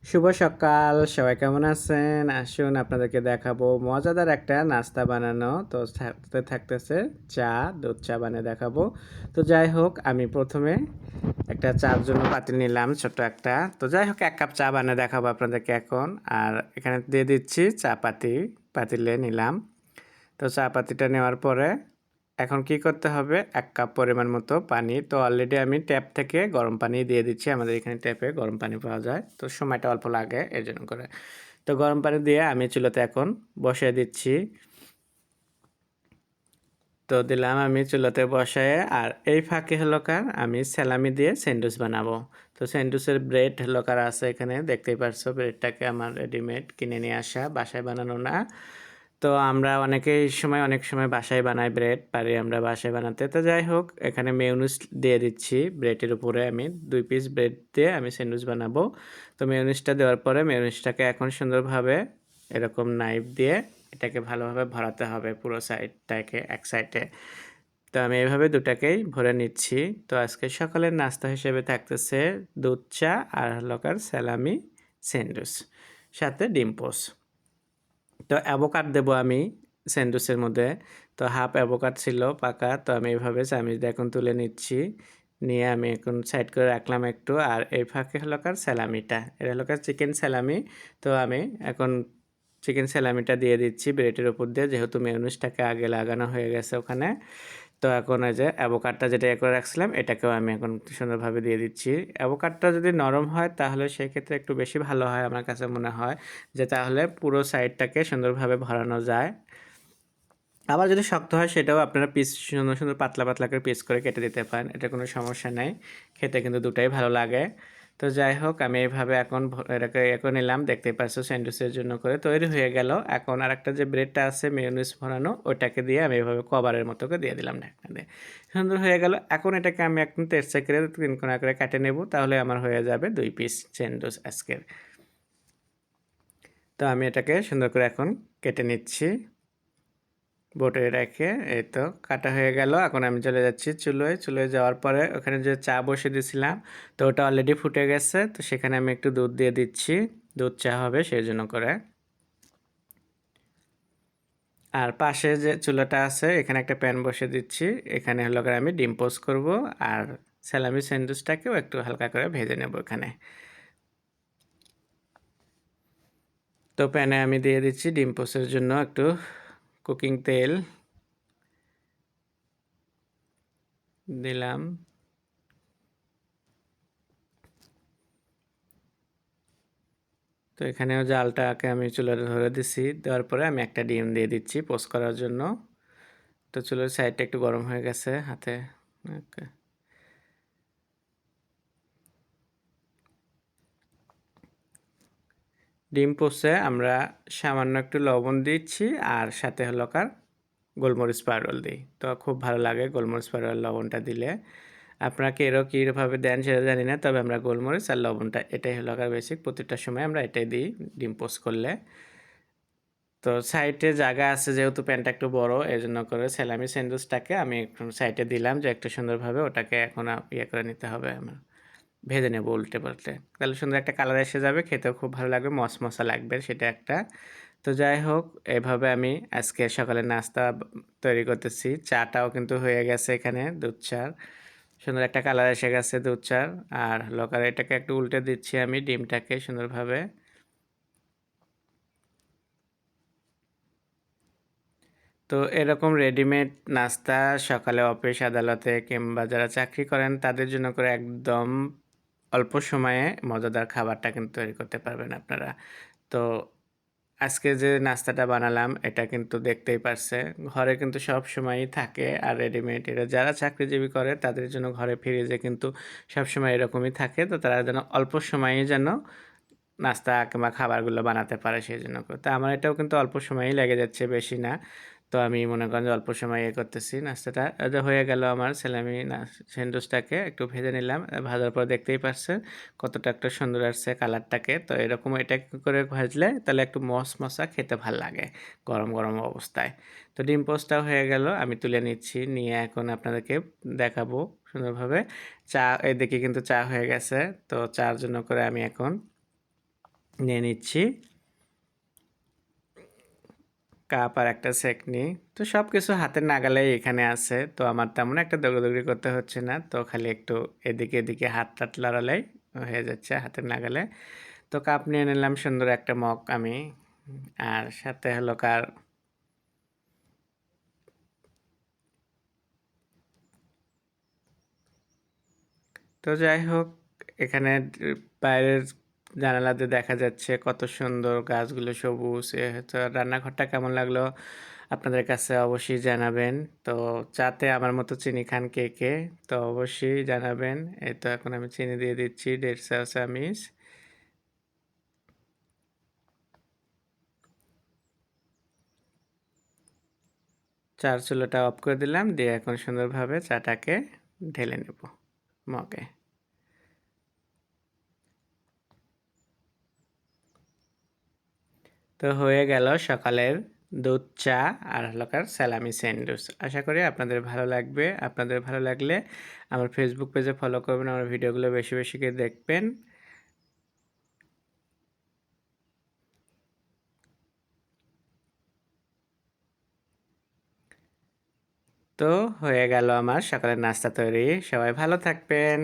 শুভ সকাল, সবাই কেমন আছেন? আসুন আপনাদেরকে দেখাবো মজাদার একটা নাস্তা বানানো। তো সাথে থাকতেছে চা, দুধ চা বানিয়ে দেখাবো। তো যাই হোক আমি প্রথমে একটা চা'র জন্য পাতিল নিলাম ছোট্ট একটা। তো যাই হোক ১ কাপ চা বানিয়ে দেখাবো আপনাদেরকে এখন। আর এখানে দিয়ে দিচ্ছি চা পাতি, পাতিলে নিলাম। তো চা পাতিটা নেওয়ার পরে এখন কি করতে হবে ১ কাপ পরিমাণ মতো পানি। তো অলরেডি আমি ট্যাপ থেকে গরম পানি দিয়ে দিচ্ছি। আমাদের এখানে ট্যাপে গরম পানি পাওয়া যায়। তো সময়টা অল্প লাগে এজন্য করে। তো গরম পানি দিয়ে আমি চুলাতে এখন বসিয়ে দিচ্ছি। তো দিলাম আমি চুলাতে বসায়ে আর এই ফাঁকে হলো কার আমি স্যালামি দিয়ে স্যান্ডউইচ বানাবো। তো স্যান্ডউইচের ব্রেড হলো কার আছে এখানে দেখতেই পারছো ব্রেডটাকে আমার রেডিমেড কিনে নিয়ে আসা বাসায় বানানো না। তো আমরা অনেক সময় বাসায় বানাই ব্রেড পারি আমরা বাসায় বানাতে। তো যাই হোক এখানে মেয়োনিজ দিয়ে দিচ্ছি ব্রেডের উপরে আমি ২ পিস ব্রেড দিয়ে আমি স্যান্ডউইচ বানাবো। তো মেয়োনিজটা দেওয়ার পরে মেয়োনিজটাকে এখন সুন্দরভাবে এরকম নাইফ দিয়ে এটাকে ভালোভাবে ভরাতে হবে পুরো সাইডটাকে এক সাইডে। তো আমি এভাবে দুটাকেই ভরে নিচ্ছি। তো আজকে সকালের নাস্তা হিসেবে থাকতেছে দুধ চা আর হলো কার স্যালামি স্যান্ডউইচ সাথে ডিম পোচ। তো অ্যাভোকাড দেবো আমি স্যান্ডউইচের মধ্যে। তো হাফ অ্যাভোকাড ছিল পাকা। তো আমি এভাবে চামিচ দিয়ে এখন তুলে নিচ্ছি। নিয়ে আমি এখন সাইড করে রাখলাম একটু। আর এই ফাঁকে হলো কার স্যালামিটা। এটা হলো কার চিকেন স্যালামি। তো আমি এখন চিকেন স্যালামিটা দিয়ে দিচ্ছি ব্রেডের উপর দিয়ে যেহেতু মেয়োনিজটাকে আগে লাগানো হয়ে গেছে ওখানে। তো এখন ওই যে অ্যাভোকাডটা যেটা করে রাখছিলাম এটাকেও আমি এখন সুন্দরভাবে দিয়ে দিচ্ছি। অ্যাভোকাডটা যদি নরম হয় তাহলে সেক্ষেত্রে একটু বেশি ভালো হয় আমার কাছে মনে হয় যে তাহলে পুরো সাইডটাকে সুন্দরভাবে ভরানো যায়। আবার যদি শক্ত হয় সেটাও আপনারা পিস সুন্দর সুন্দর পাতলা পাতলা করে পিস করে কেটে দিতে পারেন এটা কোনো সমস্যা নেই খেতে কিন্তু দুটাই ভালো লাগে। তো যাই হোক আমি এইভাবে এখন এটাকে এখন নিলাম দেখতেই পাচ্ছ স্যান্ডউইচের জন্য করে তৈরি হয়ে গেল। এখন আরেকটা যে ব্রেডটা আছে মেয়োনিজ ভরানো ওটাকে দিয়ে আমি এভাবে কভারের মতো করে দিয়ে দিলাম ঢাকনা দিয়ে। সুন্দর হয়ে গেল। এখন এটাকে আমি একদম তেরচা করে ৩ কোনা করে কেটে নেব তাহলে আমার হয়ে যাবে ২ পিস স্যান্ডউইচ আজকের। তো আমি এটাকে সুন্দর করে এখন কেটে নিচ্ছি বোটে রেখে। এই তো কাটা হয়ে গেল। এখন আমি চলে যাচ্ছি চুলোয়। চুলোয় যাওয়ার পরে ওখানে যে চা বসিয়ে দিয়েছিলাম তো ওটা অলরেডি ফুটে গেছে। তো সেখানে আমি একটু দুধ দিয়ে দিচ্ছি। দুধ চা হবে সেই জন্য করে। আর পাশে যে চুলাটা আছে এখানে একটা প্যান বসিয়ে দিচ্ছি। এখানে হলো করে আমি ডিম পোস্ট করব আর স্যালামি স্যান্ডউইচটাকেও একটু হালকা করে ভেজে নেব এখানে। তো প্যানে আমি দিয়ে দিচ্ছি ডিম পোস্টের জন্য একটু কুকিং তেল দিলাম। তো এখানেও জালটাকে আমি চুলাতে ধরে দিছি। দেওয়ার পরে আমি একটা ডিম দিয়ে দিচ্ছি পোস্ট করার জন্য। তো চুলার সাইডটা একটু গরম হয়ে গেছে হাতে। ওকে। ডিম পোস্টে আমরা সামান্য একটু লবণ দিচ্ছি আর সাথে হলো কার গোলমরিচ পাউডার দিই। তো খুব ভালো লাগে গোলমরিচ পাউডার লবণটা দিলে। আপনারা কেরও কীভাবে দেন সেটা জানি না তবে আমরা গোলমরিচ আর লবণটা এটাই হলো কার বেসিক প্রতিটা সময় আমরা এটাই দিই ডিম পোস্ট করলে। তো সাইডে জায়গা আছে যেহেতু প্যানটা একটু বড় এজন্য করে স্যালামি স্যান্ডউইচটাকে আমি একটু সাইডে দিলাম যে একটু সুন্দরভাবে ওটাকে এখন ইয়ে করে নিতে হবে আমার ভেজে নেব উল্টে পাল্টে তাহলে সুন্দর একটা কালার এসে যাবে খেতেও খুব ভালো লাগবে মশমশা লাগবে সেটা একটা। তো যাই হোক এভাবে আমি আজকে সকালে নাস্তা তৈরি করতেছি। চাটাও কিন্তু হয়ে গেছে এখানে দুধ চার সুন্দর একটা কালার এসে গেছে দুধ চার। আর লকার এটাকে একটু উল্টে দিচ্ছি আমি ডিমটাকে সুন্দরভাবে। তো এরকম রেডিমেড নাস্তা সকালে অফিস আদালতে কিংবা যারা চাকরি করেন তাদের জন্য করে একদম অল্প সময়ে মজাদার খাবারটা কিন্তু তৈরি করতে পারবেন আপনারা। তো আজকে যে নাস্তাটা বানালাম এটা কিন্তু দেখতেই পারছে ঘরে কিন্তু সব সময়ই থাকে আর রেডিমেড এটা যারা চাকরিজীবী করে তাদের জন্য ঘরে ফ্রিজে কিন্তু সবসময় এরকমই থাকে। তো তারা যেন অল্প সময়েই যেন নাস্তা কিংবা খাবারগুলো বানাতে পারে সেই জন্য করে। তো আমার এটাও কিন্তু অল্প সময়ই লেগে যাচ্ছে বেশি না। তো আমি মনে করেন যে অল্প সময়ে করতেছি নাস্তাটা যে হয়ে গেল আমার স্যালামি স্যান্ডউইচটাকে একটু ভেজে নিলাম। ভাজার পর দেখতেই পাচ্ছেন কতটা একটা সুন্দর আসছে কালারটাকে। তো এরকম এটা করে ভাজলে তাহলে একটু মশমশা খেতে ভাল লাগে গরম গরম অবস্থায়। তো ডিম পোস্টটাও হয়ে গেল আমি তুলে নিচ্ছি নিয়ে এখন আপনাদেরকে দেখাবো সুন্দরভাবে। চা এদিকে কিন্তু চা হয়ে গেছে। তো চার জন্য করে আমি এখন নিয়ে নিচ্ছি কাপ আর একটা সেকনি। তো সব কিছু হাতের নাগালেই এখানে আছে, তো আমার তেমন একটা দৌড়াদৌড়ি করতে হচ্ছে না, তো খালি একটু এদিকে এদিকে হাত টাত লড়ালেই হয়ে যাচ্ছে হাতের নাগালে। তো কাপ নিয়ে নিলাম সুন্দর একটা মগ আমি, আর সাথে হলো কার তো যাই হোক, এখানে বাইরের জানালাতে দেখা যাচ্ছে কত সুন্দর গাছগুলো সবুজ। তো রান্নাঘরটা কেমন লাগলো আপনাদের কাছে অবশ্যই জানাবেন। তো চাতে আমার মতো চিনি খান কে কে, তো অবশ্যই জানাবেন। এই তো এখন আমি চিনি দিয়ে দিচ্ছি 1.5 চামচ। চার চুলাটা অফ করে দিলাম, দিয়ে এখন সুন্দরভাবে চাটাকে ঢেলে নেব মগে। তো হয়ে গেল সকালের দুধ চা আর হলকার স্যালামি স্যান্ডউইচ। আশা করি আপনাদের ভালো লাগবে। আপনাদের ভালো লাগলে আমার ফেসবুক পেজে ফলো করবেন, আমার ভিডিওগুলো বেশি বেশি করে দেখবেন। তো হয়ে গেল আমার সকালের নাস্তা তৈরি। সবাই ভালো থাকবেন।